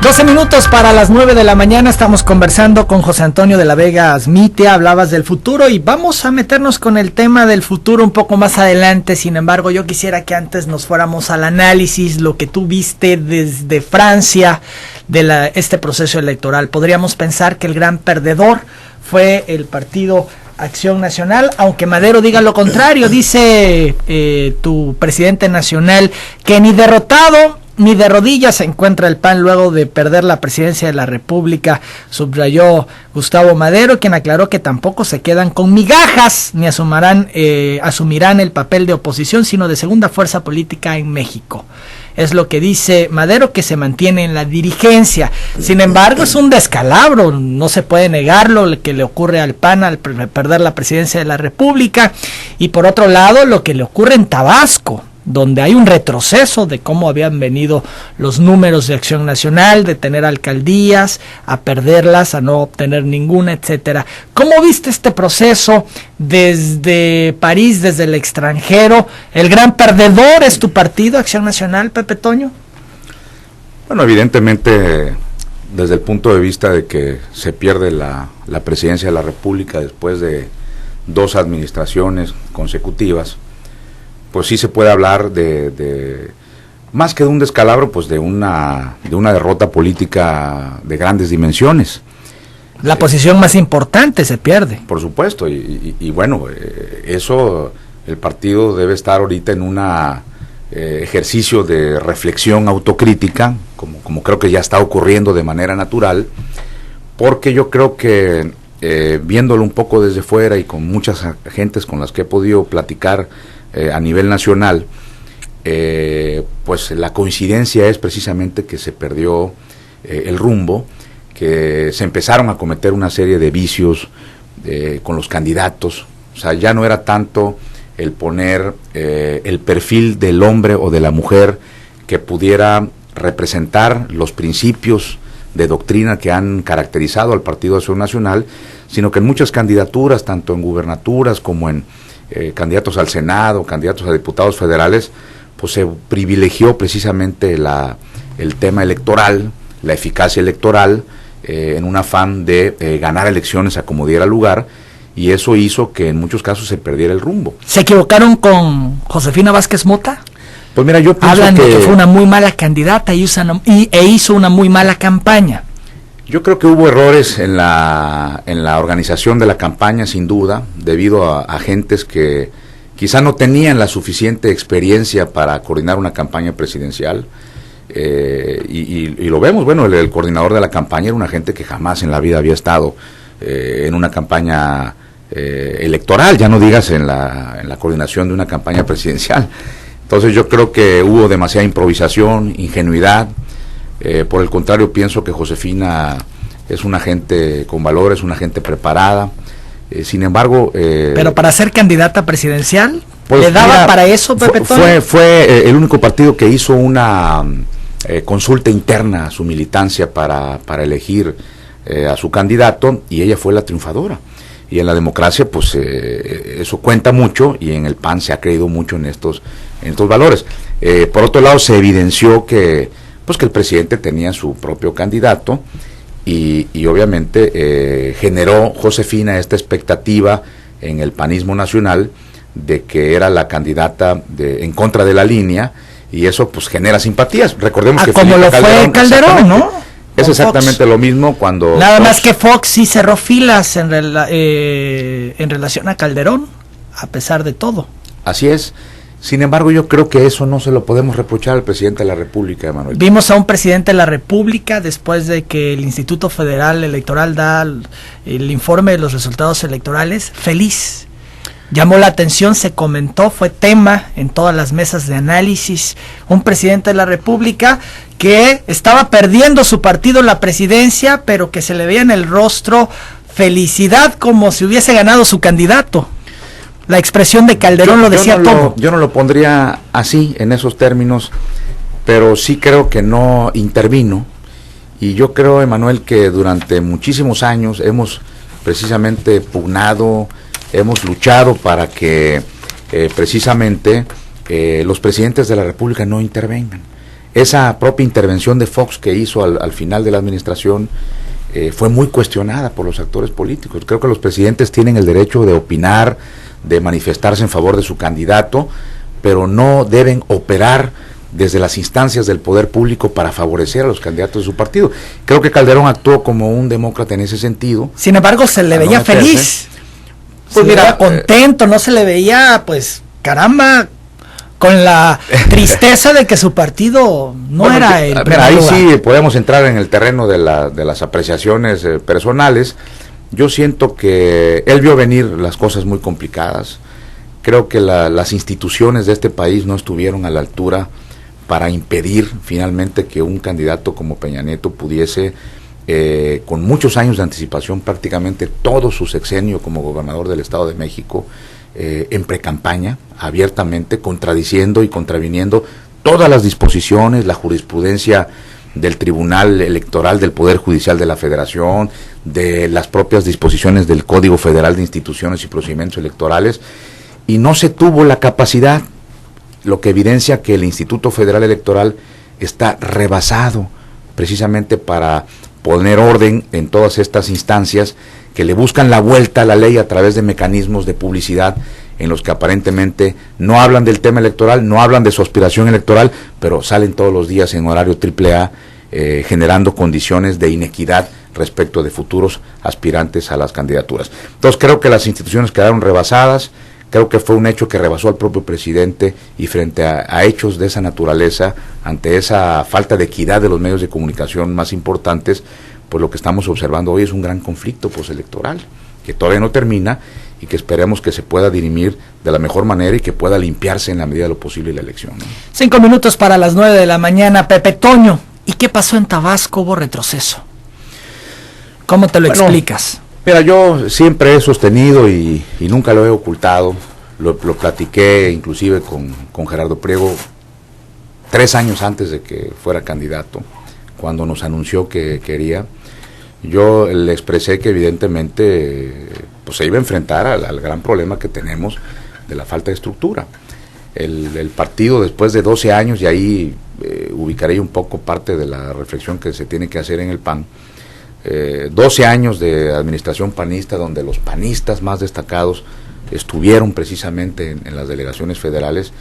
12 minutos para las 9 de la mañana, estamos conversando con José Antonio de la Vega Azmitia. Hablabas del futuro y vamos a meternos con el tema del futuro un poco más adelante. Sin embargo, yo quisiera que antes nos fuéramos al análisis, lo que tú viste desde Francia de este proceso electoral. Podríamos pensar que el gran perdedor fue el partido Acción Nacional, aunque Madero diga lo contrario. Dice tu presidente nacional que ni derrotado ni de rodillas se encuentra el PAN luego de perder la presidencia de la República, subrayó Gustavo Madero, quien aclaró que tampoco se quedan con migajas ni asumirán el papel de oposición, sino de segunda fuerza política en México. Es lo que dice Madero, que se mantiene en la dirigencia. Sin embargo, es un descalabro, no se puede negar lo que le ocurre al PAN al perder la presidencia de la República, y por otro lado lo que le ocurre en Tabasco, donde hay un retroceso de cómo habían venido los números de Acción Nacional, de tener alcaldías, a perderlas, a no obtener ninguna, etcétera. ¿Cómo viste este proceso desde París, desde el extranjero? ¿El gran perdedor es tu partido, Acción Nacional, Pepe Toño? Bueno, evidentemente, desde el punto de vista de que se pierde la presidencia de la República después de 2 administraciones consecutivas, pues sí se puede hablar de más que de un descalabro, pues de una derrota política de grandes dimensiones. La posición más importante se pierde. Por supuesto, y bueno, eso, el partido debe estar ahorita en un ejercicio de reflexión autocrítica, como creo que ya está ocurriendo de manera natural, porque yo creo que viéndolo un poco desde fuera y con muchas gentes con las que he podido platicar a nivel nacional, pues la coincidencia es precisamente que se perdió el rumbo, que se empezaron a cometer una serie de vicios con los candidatos. O sea, ya no era tanto el poner el perfil del hombre o de la mujer que pudiera representar los principios de doctrina que han caracterizado al Partido Acción Nacional, sino que en muchas candidaturas, tanto en gubernaturas como en candidatos al Senado, candidatos a diputados federales, pues se privilegió precisamente el tema electoral, la eficacia electoral, en un afán de ganar elecciones a como diera lugar, y eso hizo que en muchos casos se perdiera el rumbo. ¿Se equivocaron con Josefina Vázquez Mota? Pues mira, yo pienso hablan de que fue una muy mala candidata e hizo una muy mala campaña. Yo creo que hubo errores en la organización de la campaña, sin duda, debido a gentes que quizá no tenían la suficiente experiencia para coordinar una campaña presidencial, y lo vemos. Bueno, el coordinador de la campaña era una gente que jamás en la vida había estado en una campaña electoral, ya no digas en la coordinación de una campaña presidencial. Entonces yo creo que hubo demasiada improvisación, ingenuidad. Por el contrario, pienso que Josefina es una gente con valores, una gente preparada. Sin embargo... pero para ser candidata presidencial, pues, ¿le daba para eso, Pepe Toño? Fue el único partido que hizo una consulta interna a su militancia para elegir a su candidato, y ella fue la triunfadora. Y en la democracia, pues eso cuenta mucho, y en el PAN se ha creído mucho en estos valores. Por otro lado, se evidenció que el presidente tenía su propio candidato, y obviamente generó Josefina esta expectativa en el panismo nacional de que era la candidata en contra de la línea, y eso pues genera simpatías. Recordemos que como lo fue Calderón, ¿no? Es exactamente Fox. Lo mismo cuando... Nada Fox, más que Fox sí cerró filas en relación a Calderón, a pesar de todo. Así es. Sin embargo, yo creo que eso no se lo podemos reprochar al presidente de la República, Emanuel. Vimos a un presidente de la República, después de que el Instituto Federal Electoral da el informe de los resultados electorales, feliz. Llamó la atención, se comentó, fue tema en todas las mesas de análisis. Un presidente de la República que estaba perdiendo su partido en la presidencia, pero que se le veía en el rostro felicidad, como si hubiese ganado su candidato. La expresión de Calderón lo decía todo. Yo no lo pondría así, en esos términos, pero sí creo que no intervino. Y yo creo, Emanuel, que durante muchísimos años hemos precisamente pugnado, hemos luchado para que precisamente los presidentes de la República no intervengan. esa propia intervención de Fox que hizo al final de la administración fue muy cuestionada por los actores políticos. Creo que los presidentes tienen el derecho de opinar, de manifestarse en favor de su candidato, pero no deben operar desde las instancias del poder público para favorecer a los candidatos de su partido. Creo que Calderón actuó como un demócrata en ese sentido. Sin embargo, se le veía feliz. Pues mira, contento, no se le veía, pues, caramba, con la tristeza de que su partido no era el primer ahí lugar. Sí podemos entrar en el terreno de las apreciaciones personales. Yo siento que él vio venir las cosas muy complicadas. Creo que las instituciones de este país no estuvieron a la altura para impedir finalmente que un candidato como Peña Nieto pudiese, con muchos años de anticipación, prácticamente todo su sexenio como gobernador del Estado de México, en precampaña, abiertamente, contradiciendo y contraviniendo todas las disposiciones, la jurisprudencia del Tribunal Electoral del Poder Judicial de la Federación, de las propias disposiciones del Código Federal de Instituciones y Procedimientos Electorales, y no se tuvo la capacidad, lo que evidencia que el Instituto Federal Electoral está rebasado precisamente para poner orden en todas estas instancias que le buscan la vuelta a la ley a través de mecanismos de publicidad en los que aparentemente no hablan del tema electoral, no hablan de su aspiración electoral, pero salen todos los días en horario AAA, generando condiciones de inequidad respecto de futuros aspirantes a las candidaturas. Entonces creo que las instituciones quedaron rebasadas. Creo que fue un hecho que rebasó al propio presidente, y frente a hechos de esa naturaleza, ante esa falta de equidad de los medios de comunicación más importantes, pues lo que estamos observando hoy es un gran conflicto postelectoral, que todavía no termina y que esperemos que se pueda dirimir de la mejor manera y que pueda limpiarse en la medida de lo posible la elección, ¿no? 5 minutos para las 9 de la mañana, Pepe Toño. ¿Y qué pasó en Tabasco? ¿Hubo retroceso? ¿Cómo te lo explicas? Mira, yo siempre he sostenido y nunca lo he ocultado, lo platiqué inclusive con Gerardo Priego 3 años antes de que fuera candidato, cuando nos anunció que quería. Yo le expresé que evidentemente pues se iba a enfrentar al gran problema que tenemos de la falta de estructura. El partido, después de 12 años, y ahí ubicaré un poco parte de la reflexión que se tiene que hacer en el PAN, 12 años de administración panista, donde los panistas más destacados estuvieron precisamente en las delegaciones federales,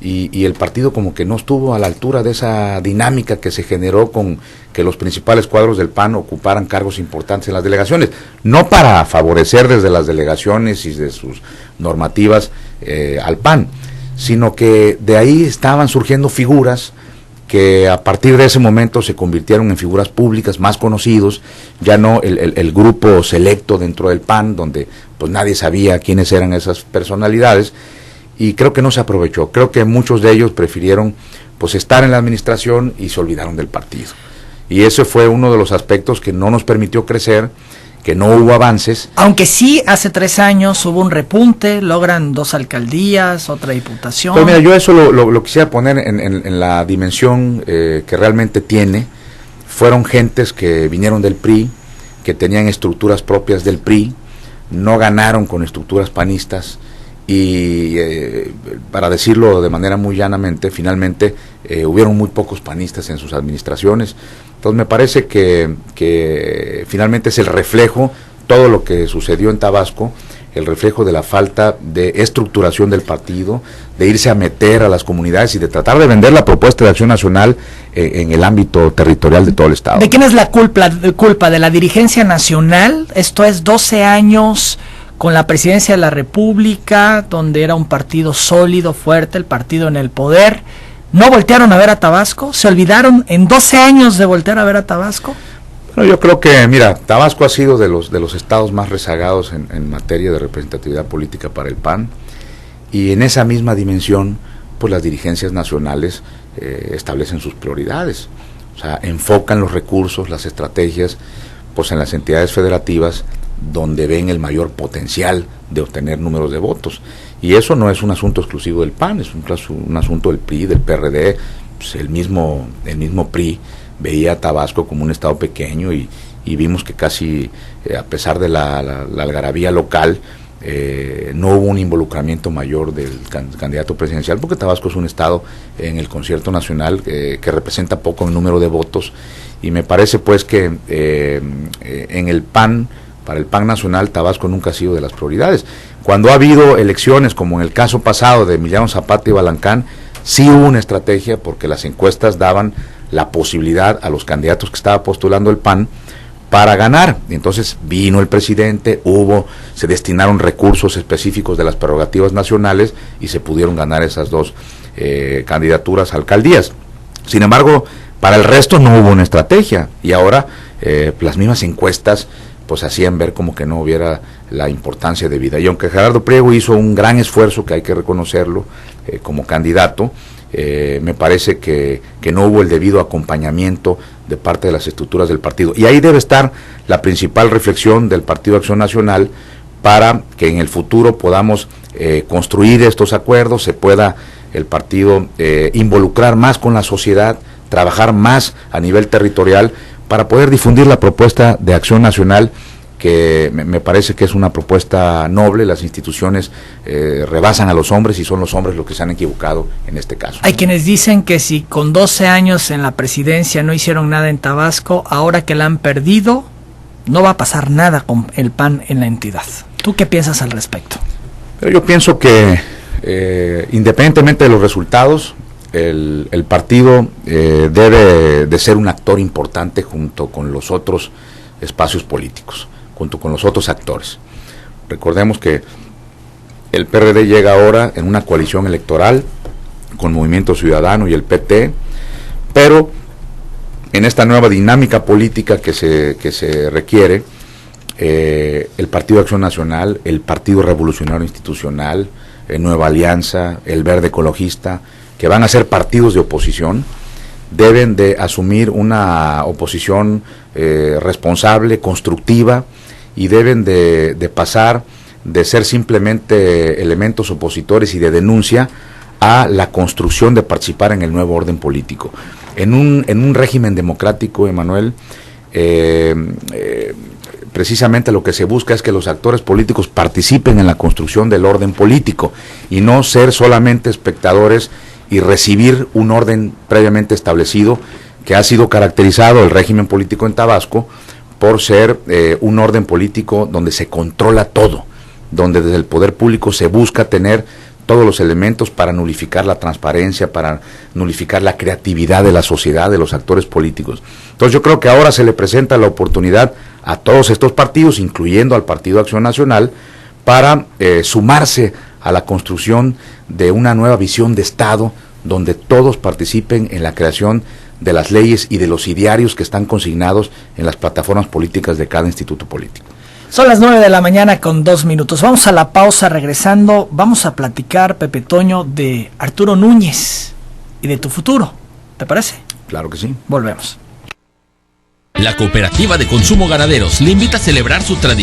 y el partido como que no estuvo a la altura de esa dinámica que se generó con que los principales cuadros del PAN ocuparan cargos importantes en las delegaciones, no para favorecer desde las delegaciones y de sus normativas al PAN, sino que de ahí estaban surgiendo figuras que a partir de ese momento se convirtieron en figuras públicas más conocidos, ya no el grupo selecto dentro del PAN, donde pues nadie sabía quiénes eran esas personalidades, y creo que no se aprovechó. Creo que muchos de ellos prefirieron pues estar en la administración y se olvidaron del partido. Y ese fue uno de los aspectos que no nos permitió crecer, que no hubo avances. Aunque sí, hace 3 años hubo un repunte, logran 2 alcaldías, otra diputación. Pero mira, yo eso lo quisiera poner en la dimensión que realmente tiene. Fueron gentes que vinieron del PRI, que tenían estructuras propias del PRI, no ganaron con estructuras panistas, y para decirlo de manera muy llanamente, finalmente hubieron muy pocos panistas en sus administraciones. Entonces me parece que finalmente es el reflejo, todo lo que sucedió en Tabasco, el reflejo de la falta de estructuración del partido, de irse a meter a las comunidades y de tratar de vender la propuesta de acción nacional en el ámbito territorial de todo el Estado. ¿De quién es la culpa? ¿De la dirigencia nacional? Esto es 12 años con la presidencia de la República, donde era un partido sólido, fuerte, el partido en el poder. ¿No voltearon a ver a Tabasco? ¿Se olvidaron en 12 años de voltear a ver a Tabasco? Bueno, yo creo que, mira, Tabasco ha sido de los estados más rezagados en materia de representatividad política para el PAN, y en esa misma dimensión, pues las dirigencias nacionales establecen sus prioridades, o sea, enfocan los recursos, las estrategias, pues en las entidades federativas, donde ven el mayor potencial de obtener números de votos. Y eso no es un asunto exclusivo del PAN, es un asunto del PRI, del PRD. Pues el mismo PRI veía a Tabasco como un estado pequeño, y vimos que casi, a pesar de la algarabía local, no hubo un involucramiento mayor del candidato presidencial, porque Tabasco es un estado en el concierto nacional que representa poco el número de votos, y me parece pues que en el PAN, para el PAN nacional, Tabasco nunca ha sido de las prioridades. Cuando ha habido elecciones, como en el caso pasado de Emiliano Zapata y Balancán, sí hubo una estrategia, porque las encuestas daban la posibilidad a los candidatos que estaba postulando el PAN para ganar. Entonces vino el presidente, se destinaron recursos específicos de las prerrogativas nacionales y se pudieron ganar esas dos candidaturas a alcaldías. Sin embargo, para el resto no hubo una estrategia, y ahora las mismas encuestas pues hacían ver como que no hubiera la importancia debida. Y aunque Gerardo Priego hizo un gran esfuerzo, que hay que reconocerlo, como candidato, me parece que no hubo el debido acompañamiento de parte de las estructuras del partido. Y ahí debe estar la principal reflexión del Partido Acción Nacional, para que en el futuro podamos construir estos acuerdos, se pueda el partido involucrar más con la sociedad, trabajar más a nivel territorial, para poder difundir la propuesta de Acción Nacional, que me parece que es una propuesta noble. Las instituciones rebasan a los hombres, y son los hombres los que se han equivocado en este caso. Hay quienes dicen que si con 12 años en la presidencia no hicieron nada en Tabasco, ahora que la han perdido, no va a pasar nada con el PAN en la entidad. ¿Tú qué piensas al respecto? Pero yo pienso que independientemente de los resultados, el partido debe de ser un actor importante junto con los otros espacios políticos, junto con los otros actores. Recordemos que el PRD llega ahora en una coalición electoral con Movimiento Ciudadano y el PT, pero en esta nueva dinámica política que se requiere, el Partido Acción Nacional, el Partido Revolucionario Institucional, Nueva Alianza, el Verde Ecologista, que van a ser partidos de oposición, deben de asumir una oposición responsable, constructiva, y deben de pasar de ser simplemente elementos opositores y de denuncia a la construcción de participar en el nuevo orden político. En un régimen democrático, Emanuel, precisamente lo que se busca es que los actores políticos participen en la construcción del orden político, y no ser solamente espectadores y recibir un orden previamente establecido, que ha sido caracterizado el régimen político en Tabasco por ser un orden político donde se controla todo, donde desde el poder público se busca tener todos los elementos para nulificar la transparencia, para nulificar la creatividad de la sociedad, de los actores políticos. Entonces yo creo que ahora se le presenta la oportunidad a todos estos partidos, incluyendo al Partido Acción Nacional, para sumarse a la construcción de una nueva visión de Estado, donde todos participen en la creación de las leyes y de los idearios que están consignados en las plataformas políticas de cada instituto político. Son las 9 de la mañana con 2 minutos. Vamos a la pausa. Regresando, vamos a platicar, Pepe Toño, de Arturo Núñez y de tu futuro. ¿Te parece? Claro que sí. Volvemos. La Cooperativa de Consumo Ganaderos le invita a celebrar su tradición